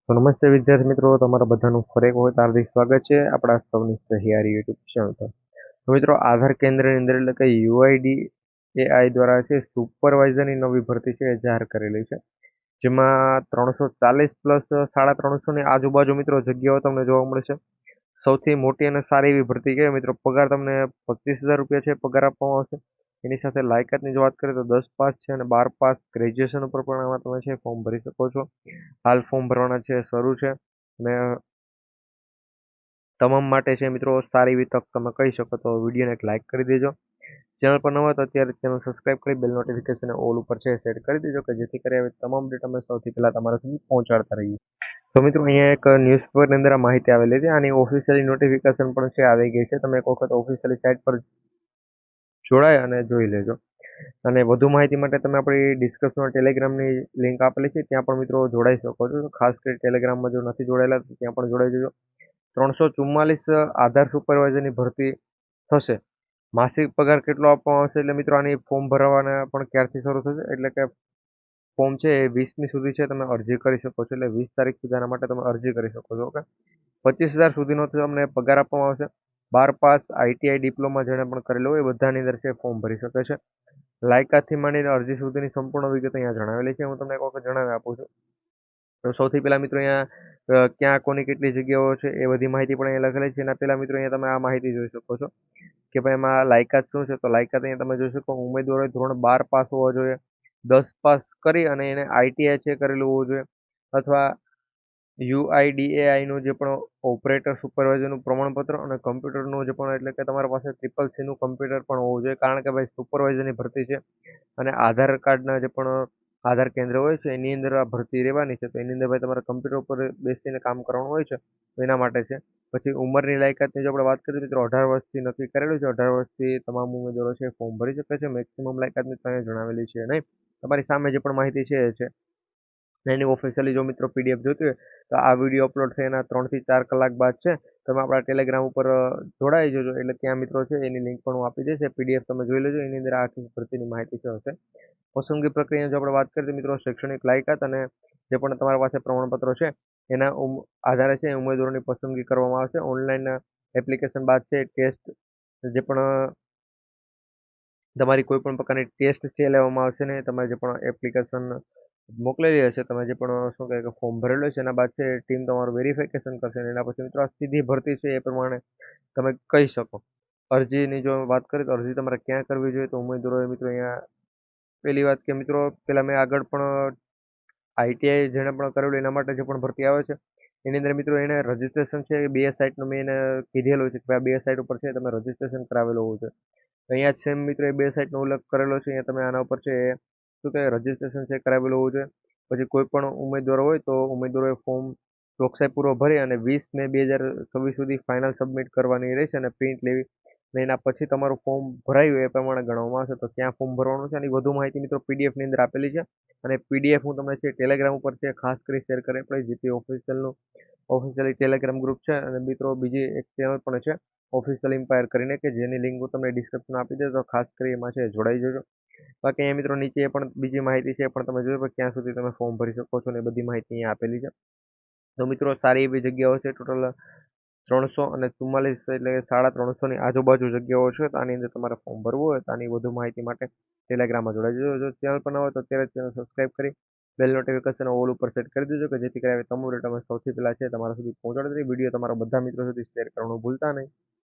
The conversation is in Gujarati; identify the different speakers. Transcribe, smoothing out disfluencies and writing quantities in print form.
Speaker 1: તો નમસ્તે વિદ્યાર્થી મિત્રો, તમારા બધાનું ફરી એક વખત હાર્દિક સ્વાગત છે આપણા સૌની સહિયારી યુટ્યુબ ચેનલ પર. તો મિત્રો, આધાર કેન્દ્રની અંદર એટલે કે યુઆઈડીએઆઈ દ્વારા છે સુપરવાઇઝરની નવી ભરતી છે એ જાહેર કરેલી છે, જેમાં 340 પ્લસ 350 ની આજુબાજુ મિત્રો જગ્યાઓ તમને જોવા મળશે. સૌથી મોટી અને સારી એવી ભરતી છે મિત્રો. પગાર તમને 25,000 રૂપિયા છે પગાર આપવામાં આવશે. એની સાથે લાયકાતની જો વાત કરીએ તો 10 પાસ છે અને 12 પાસ ગ્રેજ્યુએશન ઉપર પણ આમાં તમે છે ફોર્મ ભરી શકો છો. હાલ ફોર્મ ભરવાના છે શરૂ છે અને તમામ માટે છે મિત્રો સારી એવી તક તમે કહી શકો. તો વિડીયોને એક લાઇક કરી દેજો. ચેનલ પર ન હોય તો અત્યારે ચેનલ સબસ્ક્રાઇબ કરી બેલ નોટિફિકેશન ઓલ ઉપર છે સેટ કરી દેજો, કે જેથી કરી આવી તમામ અપડેટ અમે સૌથી પહેલા તમારા સુધી પહોંચાડતા રહીએ. તો મિત્રો, અહીંયા એક ન્યૂઝપેપરની અંદર આ માહિતી આવેલી હતી. આની ઓફિશિયલી નોટિફિકેશન પણ છે આવી ગઈ છે. તમે એક વખત ઓફિશિયલી સાઇટ પર જોડાય અને જોઈ લેજો. અને વધુ માહિતી માટે તમે આપણી ડિસ્ક્રિપ્શનમાં ટેલિગ્રામની લિંક આપેલી છે, ત્યાં પણ મિત્રો જોડાઈ શકો છો. ખાસ કરી ટેલિગ્રામમાં જો નથી જોડાયેલા તો ત્યાં પણ જોડાઈ જજો. 344 આધાર સુપરવાઇઝરની ભરતી થશે. માસિક પગાર કેટલો આપવામાં આવશે એટલે મિત્રો આની ફોર્મ ભરવાના પણ ક્યારથી શરૂ થશે એટલે કે ફોર્મ છે એ 20મી સુધી છે, તમે અરજી કરી શકો છો. એટલે 20 તારીખ સુધી આના માટે તમે અરજી કરી શકો છો. ઓકે, 25,000 સુધીનો તમને પગાર આપવામાં આવશે. 12 પાસ આઈટીઆઈ ડિપ્લોમા જેણે પણ કરેલું હોય એ બધાની અંદર છે ફોર્મ ભરી શકે છે. લાયકાતથી માંડીને અરજી સુધીની સંપૂર્ણ વિગત અહીંયા જણાવેલી છે. હું તમને એક વખત જણાવી આપું છું. તો સૌથી પહેલા મિત્રો અહીંયા ક્યાં કોની કેટલી જગ્યાઓ છે એ બધી માહિતી પણ અહીંયા લખેલી છે. એના પહેલા મિત્રો અહીંયા તમે આ માહિતી જોઈ શકો છો કે ભાઈ એમાં લાયકાત શું છે. તો લાયકાત અહીંયા તમે જોઈ શકો, ઉમેદવારોએ ધોરણ 12 પાસ હોવા જોઈએ, 10 પાસ કરી અને એને આઈટીઆઈ છે કરેલું હોવું જોઈએ, અથવા યુઆઈડીએઆઈનું જે પણ ઓપરેટર સુપરવાઇઝરનું પ્રમાણપત્ર અને કમ્પ્યુટરનું જે પણ એટલે કે તમારી પાસે CCCનું કમ્પ્યુટર પણ હોવું જોઈએ, કારણ કે ભાઈ સુપરવાઇઝરની ભરતી છે અને આધાર કાર્ડના જે પણ આધાર કેન્દ્ર હોય છે એની અંદર આ ભરતી રહેવાની છે. તો એની અંદર ભાઈ તમારે કમ્પ્યુટર ઉપર બેસીને કામ કરવાનું હોય છે, તો એના માટે છે. પછી ઉંમરની લાયકાતની જો આપણે વાત કરીએ તો 18 વર્ષથી નક્કી કરેલું છે. 18 વર્ષથી તમામ ઉમેદવારો છે ફોર્મ ભરી શકે છે. મેક્સિમમ લાયકાતની ત્યાં જણાવેલી છે નહીં. તમારી સામે જે પણ માહિતી છે એ છે. એની ઓફિશિયલી જો મિત્રો પીડીએફ જોઈતી હોય તો આ વિડીયો અપલોડ થયાના 3 થી 4 કલાક બાદ છે, તમે આપણા ટેલિગ્રામ ઉપર જોડાઈ જજો. એટલે ત્યાં મિત્રો છે એની લિંક પણ હું આપી દઈશ. પીડીએફ તમે જોઈ લેજો. એની અંદર આખી ભરતીની માહિતી છે હશે. પસંદગી પ્રક્રિયા જો આપણે વાત કરીએ તો મિત્રો શૈક્ષણિક લાયકાત અને જે પણ તમારી પાસે પ્રમાણપત્રો છે એના આધારે છે ઉમેદવારોની પસંદગી કરવામાં આવશે. ઓનલાઈન એપ્લિકેશન બાદ છે ટેસ્ટ જે પણ તમારી કોઈ પણ પ્રકારની ટેસ્ટ છે લેવામાં આવશે ને. તમારે જે પણ એપ્લિકેશન મોકલેલી હશે, તમે જે પણ શું કહે કે ફોર્મ ભરેલું છે, એના બાદ છે ટીમ તમારું વેરિફિકેશન કરશે અને એના પછી મિત્રો આ સીધી ભરતી છે એ પ્રમાણે તમે કહી શકો. અરજીની જો વાત કરીએ તો અરજી તમારે ક્યાં કરવી જોઈએ તો ઉમેદવારોએ મિત્રો અહીંયા પહેલી વાત કે મિત્રો પહેલાં મેં આગળ પણ આઈટીઆઈ જેણે પણ કરેલું એના માટે જે પણ ભરતી આવે છે એની અંદર મિત્રો એને રજીસ્ટ્રેશન છે એ 2 સાઇટનું મેં એને કીધેલું છે કે આ 2 સાઇટ ઉપર છે તમે રજીસ્ટ્રેશન કરાવેલું હોવું છે. અહીંયા જ સેમ મિત્રો એ 2 સાઇટનો ઉલ્લેખ કરેલો છે. અહીંયા તમે આના ઉપર છે શું કહે રજીસ્ટ્રેશન છે કરાવેલું હોવું જોઈએ. પછી કોઈ પણ ઉમેદવાર હોય તો ઉમેદવારોએ ફોર્મ ચોકસાઈપૂર્વક ભરી અને 20 મે 2026 સુધી ફાઇનલ સબમિટ કરવાની રહેશે અને પ્રિન્ટ લેવી અને એના પછી તમારું ફોર્મ ભરાયું એ પ્રમાણે ગણવામાં આવશે. તો ક્યાં ફોર્મ ભરવાનું છે એની વધુ માહિતી મિત્રો પીડીએફની અંદર આપેલી છે અને પીડીએફ હું તમને છે ટેલિગ્રામ ઉપર છે ખાસ કરી શેર કરી આપીશ. જેથી ઓફિશિયલી ટેલિગ્રામ ગ્રુપ છે અને મિત્રો બીજી એક ચેનલ પણ છે ઓફિશિયલ એમ્પાયર કરીને, કે જેની લિંક હું તમને ડિસ્ક્રિપ્શન આપી દઈશ. તો ખાસ કરી એમાં છે જોડાઈ જજો. બાકી અહીંયા મિત્રો નીચે એ પણ બીજી માહિતી છે એ પણ તમે જોઈ ક્યાં સુધી તમે ફોર્મ ભરી શકો છો ને બધી માહિતી અહીંયા આપેલી છે. તો મિત્રો સારી એવી જગ્યાઓ છે. ટોટલ 344 એટલે કે 350 આજુબાજુ જગ્યાઓ છે. તો આની અંદર તમારે ફોર્મ ભરવું હોય તો આની વધુ માહિતી માટે ટેલિગ્રામમાં જોડાઈ જજો. જો ચેનલ પર ન હોય તો અત્યારે ચેનલ સબસ્ક્રાઈબ કરી બેલ નોટિફિકેશન ઓલ ઉપર સેટ કરી દેજો, કે જેથી કરીને તમામ અપડેટ અમે સૌથી પહેલા છે તમારા સુધી પહોંચાડતી. વિડીયો તમારા બધા મિત્રો સુધી શેર કરવાનું ભૂલતા નહીં.